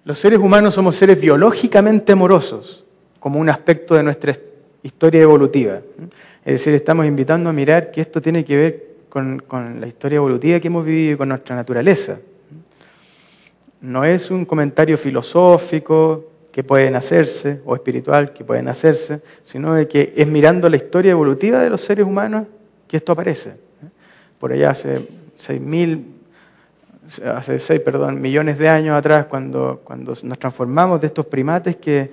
Los seres humanos somos seres biológicamente amorosos, como un aspecto de nuestra historia evolutiva. Es decir, estamos invitando a mirar que esto tiene que ver con la historia evolutiva que hemos vivido y con nuestra naturaleza. No es un comentario filosófico que pueden hacerse, o espiritual que pueden hacerse, sino de que es mirando la historia evolutiva de los seres humanos que esto aparece. Por allá hace 6 millones de años atrás, cuando nos transformamos de estos primates que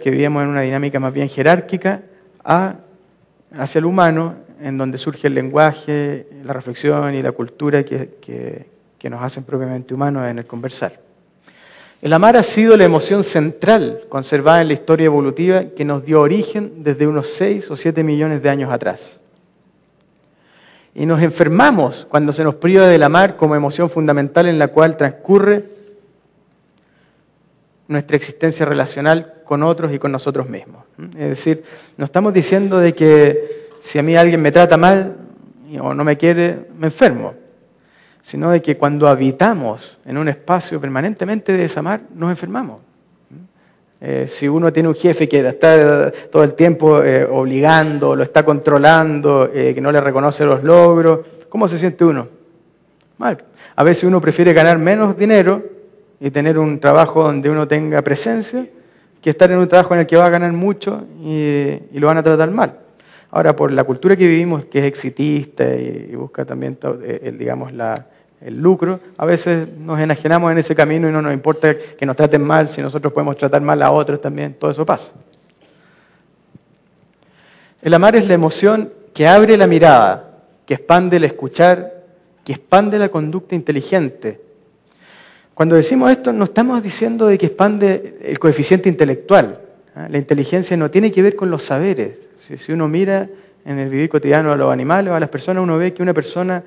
vivíamos en una dinámica más bien jerárquica, hacia el humano, en donde surge el lenguaje, la reflexión y la cultura que nos hacen propiamente humanos en el conversar. El amar ha sido la emoción central conservada en la historia evolutiva que nos dio origen desde unos 6 o 7 millones de años atrás. Y nos enfermamos cuando se nos priva del amar como emoción fundamental en la cual transcurre nuestra existencia relacional con otros y con nosotros mismos. Es decir, no estamos diciendo de que si a mí alguien me trata mal o no me quiere, me enfermo, sino de que cuando habitamos en un espacio permanentemente de desamar, nos enfermamos. Si uno tiene un jefe que está todo el tiempo obligando, lo está controlando, que no le reconoce los logros, ¿cómo se siente uno? Mal. A veces uno prefiere ganar menos dinero y tener un trabajo donde uno tenga presencia, que estar en un trabajo en el que va a ganar mucho y lo van a tratar mal. Ahora, por la cultura que vivimos, que es exitista y busca también, digamos, el lucro, a veces nos enajenamos en ese camino y no nos importa que nos traten mal, si nosotros podemos tratar mal a otros también, todo eso pasa. El amar es la emoción que abre la mirada, que expande el escuchar, que expande la conducta inteligente. Cuando decimos esto, no estamos diciendo de que expande el coeficiente intelectual. La inteligencia no tiene que ver con los saberes. Si uno mira en el vivir cotidiano a los animales o a las personas, uno ve que una persona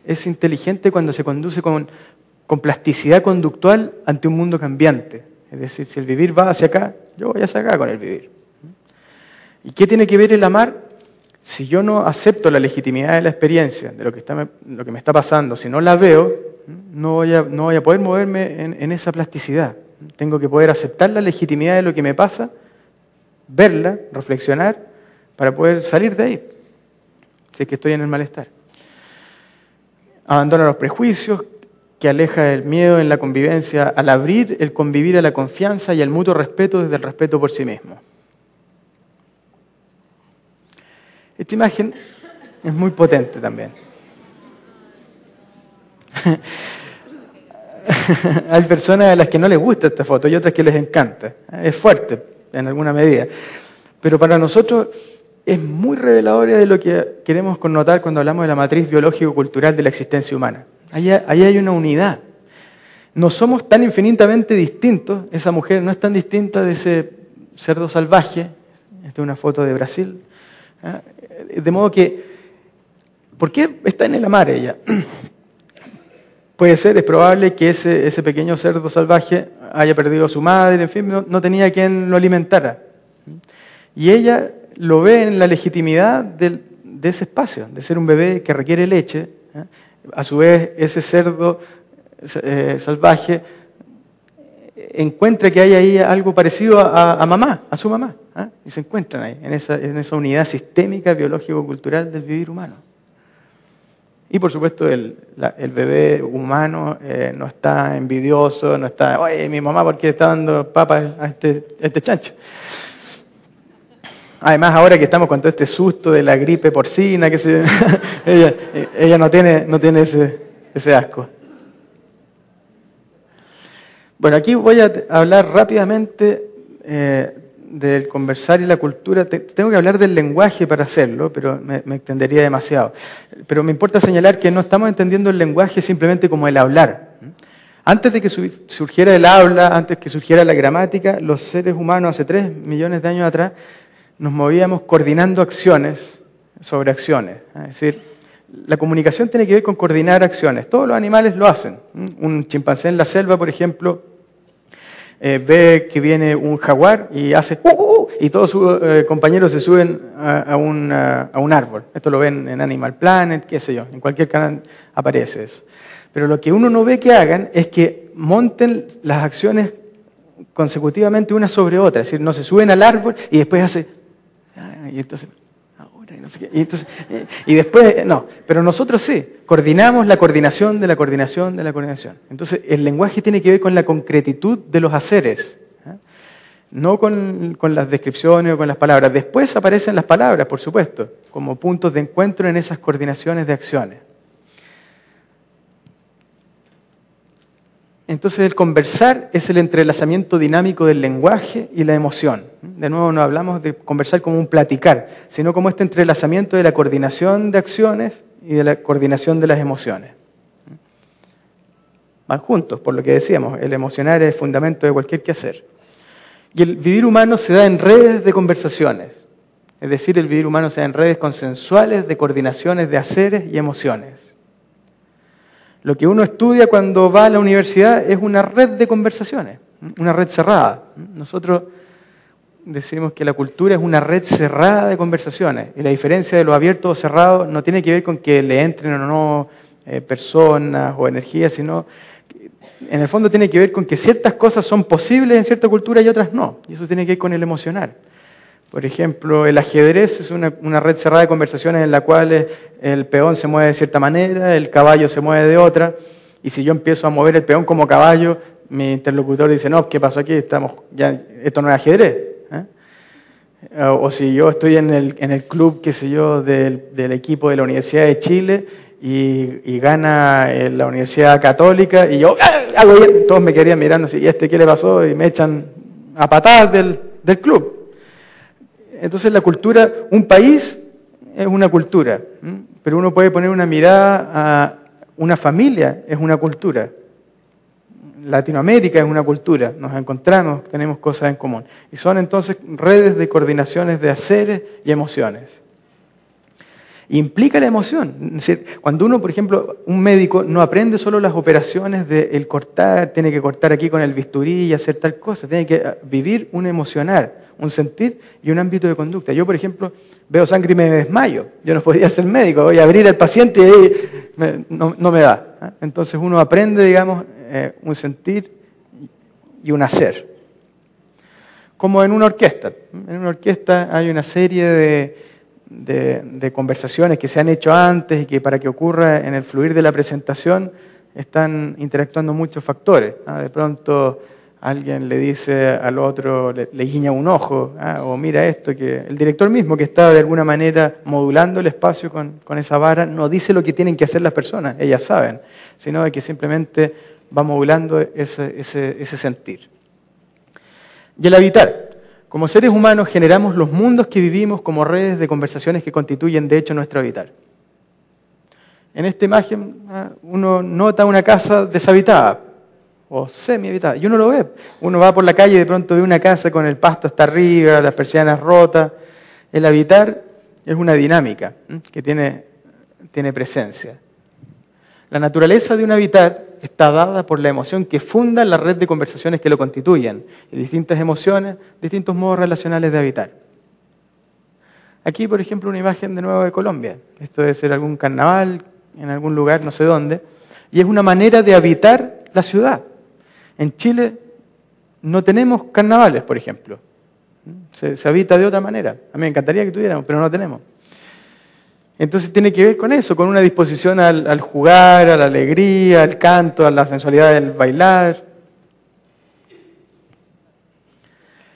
es inteligente cuando se conduce con plasticidad conductual ante un mundo cambiante. Es decir, si el vivir va hacia acá, yo voy hacia acá con el vivir. ¿Y qué tiene que ver el amar? Si yo no acepto la legitimidad de la experiencia, de lo que me está pasando, si no la veo, no voy a poder moverme en esa plasticidad. Tengo que poder aceptar la legitimidad de lo que me pasa, verla, reflexionar, para poder salir de ahí, si es que estoy en el malestar. Abandona los prejuicios, que aleja el miedo en la convivencia, al abrir el convivir a la confianza y al mutuo respeto desde el respeto por sí mismo. Esta imagen es muy potente también. Hay personas a las que no les gusta esta foto y otras que les encanta. Es fuerte en alguna medida. Pero para nosotros es muy reveladora de lo que queremos connotar cuando hablamos de la matriz biológico-cultural de la existencia humana. Ahí hay una unidad. No somos tan infinitamente distintos. Esa mujer no es tan distinta de ese cerdo salvaje. Esta es una foto de Brasil. De modo que, ¿por qué está en el amar ella? Puede ser, es probable que ese pequeño cerdo salvaje haya perdido a su madre, en fin, no tenía quien lo alimentara. Y ella lo ve en la legitimidad de ese espacio, de ser un bebé que requiere leche. A su vez, ese cerdo salvaje encuentra que hay ahí algo parecido a mamá, a su mamá. Y se encuentran ahí, en esa unidad sistémica, biológico-cultural del vivir humano. Y por supuesto el bebé humano no está envidioso, no está, oye, mi mamá, ¿por qué está dando papas a este chancho? Además, ahora que estamos con todo este susto de la gripe porcina, ella no tiene ese asco. Bueno, aquí voy a hablar rápidamente del conversar y la cultura. Tengo que hablar del lenguaje para hacerlo, pero me extendería demasiado. Pero me importa señalar que no estamos entendiendo el lenguaje simplemente como el hablar. Antes de que surgiera el habla, antes que surgiera la gramática, los seres humanos hace 3 millones de años atrás nos movíamos coordinando acciones sobre acciones. Es decir, la comunicación tiene que ver con coordinar acciones. Todos los animales lo hacen. Un chimpancé en la selva, por ejemplo, ve que viene un jaguar y hace y todos sus compañeros se suben a un árbol. Esto lo ven en Animal Planet, qué sé yo, en cualquier canal aparece eso. Pero lo que uno no ve que hagan es que monten las acciones consecutivamente una sobre otra, es decir, no se suben al árbol y después hace, y entonces, ahora, y no sé qué, y después, no, pero nosotros sí, coordinamos la coordinación de la coordinación de la coordinación. Entonces, el lenguaje tiene que ver con la concretitud de los haceres, no con las descripciones o con las palabras. Después aparecen las palabras, por supuesto, como puntos de encuentro en esas coordinaciones de acciones. Entonces el conversar es el entrelazamiento dinámico del lenguaje y la emoción. De nuevo no hablamos de conversar como un platicar, sino como este entrelazamiento de la coordinación de acciones y de la coordinación de las emociones. Van juntos, por lo que decíamos, el emocionar es el fundamento de cualquier quehacer. Y el vivir humano se da en redes de conversaciones, es decir, el vivir humano se da en redes consensuales de coordinaciones de haceres y emociones. Lo que uno estudia cuando va a la universidad es una red de conversaciones, una red cerrada. Nosotros decimos que la cultura es una red cerrada de conversaciones, y la diferencia de lo abierto o cerrado no tiene que ver con que le entren o no personas o energías, sino en el fondo tiene que ver con que ciertas cosas son posibles en cierta cultura y otras no, y eso tiene que ver con el emocional. Por ejemplo, el ajedrez es una red cerrada de conversaciones en la cual el peón se mueve de cierta manera, el caballo se mueve de otra, y si yo empiezo a mover el peón como caballo, mi interlocutor dice, no, ¿qué pasó aquí? Esto no es ajedrez. O si yo estoy en el club, qué sé yo, del equipo de la Universidad de Chile y gana la Universidad Católica y yo hago bien, todos me quedarían mirando así, ¿y qué le pasó? Y me echan a patadas del club. Entonces la cultura, un país es una cultura, pero uno puede poner una mirada a una familia, es una cultura. Latinoamérica es una cultura, nos encontramos, tenemos cosas en común. Y son entonces redes de coordinaciones de haceres y emociones. Implica la emoción. Es decir, cuando uno, por ejemplo, un médico no aprende solo las operaciones del cortar, tiene que cortar aquí con el bisturí y hacer tal cosa, tiene que vivir un emocionar, un sentir y un ámbito de conducta. Yo, por ejemplo, veo sangre y me desmayo. Yo no podría ser médico, voy a abrir al paciente y ahí no me da. Entonces uno aprende, digamos, un sentir y un hacer. Como en una orquesta. En una orquesta hay una serie de conversaciones que se han hecho antes y que para que ocurra en el fluir de la presentación están interactuando muchos factores. De pronto alguien le dice al otro, le guiña un ojo, o mira esto, que el director mismo que está de alguna manera modulando el espacio con esa vara, no dice lo que tienen que hacer las personas, ellas saben, sino de que simplemente va modulando ese sentir. Y el habitar. Como seres humanos generamos los mundos que vivimos como redes de conversaciones que constituyen de hecho nuestro habitar. En esta imagen uno nota una casa deshabitada o semi-habitada y uno lo ve. Uno va por la calle y de pronto ve una casa con el pasto hasta arriba, las persianas rotas. El habitar es una dinámica que tiene presencia. La naturaleza de un habitar está dada por la emoción que funda la red de conversaciones que lo constituyen, y distintas emociones, distintos modos relacionales de habitar. Aquí, por ejemplo, una imagen de nuevo de Colombia. Esto debe ser algún carnaval, en algún lugar, no sé dónde, y es una manera de habitar la ciudad. En Chile no tenemos carnavales, por ejemplo. Se habita de otra manera. A mí me encantaría que tuviéramos, pero no tenemos. Entonces tiene que ver con eso, con una disposición al jugar, a la alegría, al canto, a la sensualidad del bailar.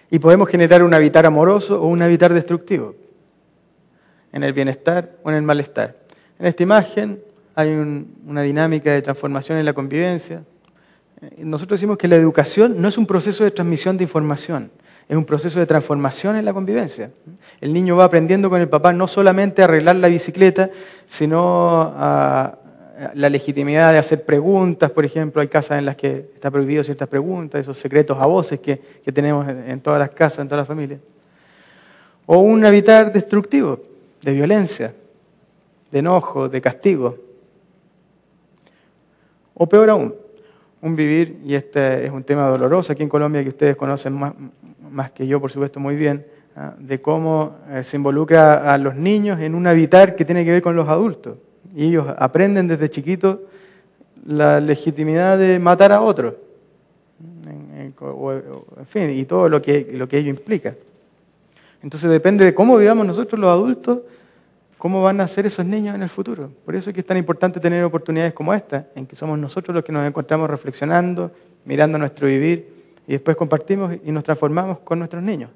Y podemos generar un habitar amoroso o un habitar destructivo, en el bienestar o en el malestar. En esta imagen hay una dinámica de transformación en la convivencia. Nosotros decimos que la educación no es un proceso de transmisión de información, es un proceso de transformación en la convivencia. El niño va aprendiendo con el papá no solamente a arreglar la bicicleta, sino a la legitimidad de hacer preguntas. Por ejemplo, hay casas en las que está prohibido ciertas preguntas, esos secretos a voces que tenemos en todas las casas, en todas las familias. O un habitar destructivo, de violencia, de enojo, de castigo. O peor aún, un vivir, y este es un tema doloroso aquí en Colombia que ustedes conocen más que yo, por supuesto, muy bien, de cómo se involucra a los niños en un habitar que tiene que ver con los adultos. Y ellos aprenden desde chiquitos la legitimidad de matar a otros. en fin, y todo lo que ello implica. Entonces depende de cómo vivamos nosotros los adultos, cómo van a ser esos niños en el futuro. Por eso es que es tan importante tener oportunidades como esta, en que somos nosotros los que nos encontramos reflexionando, mirando nuestro vivir, y después compartimos y nos transformamos con nuestros niños.